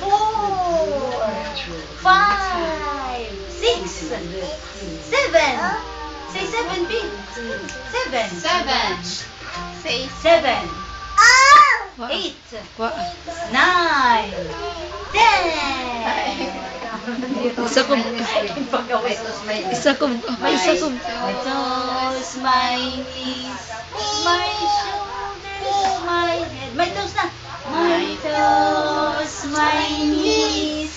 4, 5, 6, 7. Say 7, B. 7. 7. Say 7, 8, 9, 10. Isa ko. Isa ko. Isa ko. My toes, my knees, my shoulders, my head. My toes na. My toes, my knees,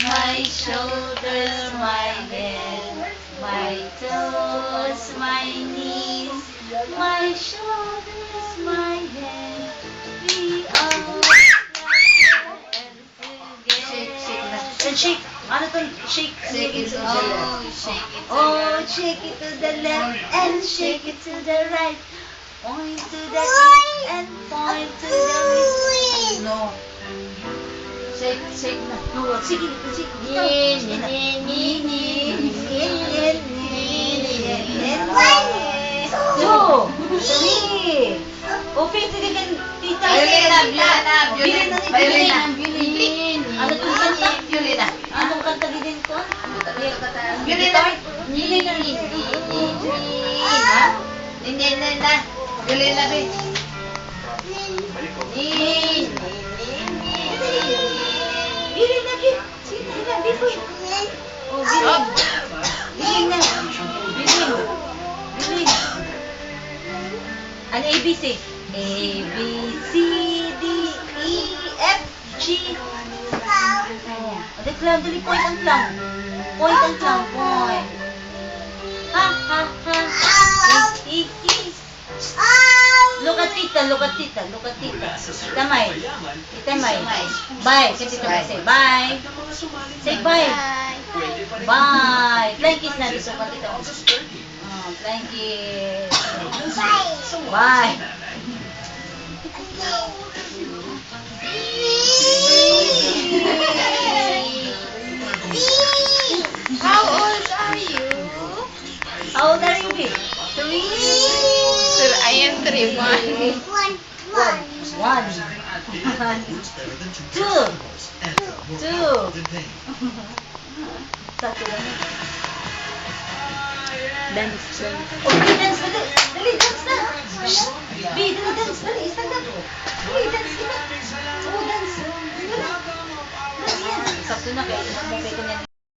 my shoulders, my head. My toes, my knees, my shoulders, my head. We are and shake. Ano to? Shake. Shake it to the left. Shake it to Oh, shake it to the left and shake it to the right. Point to the east and point to the west. No. Shake, shake na. No, sige, sige. Yin, Sige na. yin, yin, yin, Yin, yin, yin. 2, 3. Oh, sige ka, tita. Violina, Violina, Violina, Violina, Violina. Violina. Ano to kanta? Violina. Anong kanta din to? Violina. Violina. Ha? Hindi na. Violina, be. Violina, Violina. Sige na, Violina. Oh, Violina. Violina. Violina. Ano ABC? A, B, C, D, E, F, G. Dali, point and lang. Point and lang, point. Ha, ha, ha. E, E, E. Look at tita, look at tita, look at tita. Tita May. Tita May. Bye. Kasi tita May, say bye. Say bye. Bye. Flying kiss na dito ka tita. Flying kiss. Bye. How old are you? How old are you, babe? 3. Sir, I am 3. 1. 1. 2. 2. Tatlo lang. Dance, dance. Oh, B, dance, dali. Dali, dance na. Shh. B, dali, dance. Dali, stand up. Dali, dance kita. Oh, dance. Dali. Dance yan. Sakto na kayo. Mukay ko niyan.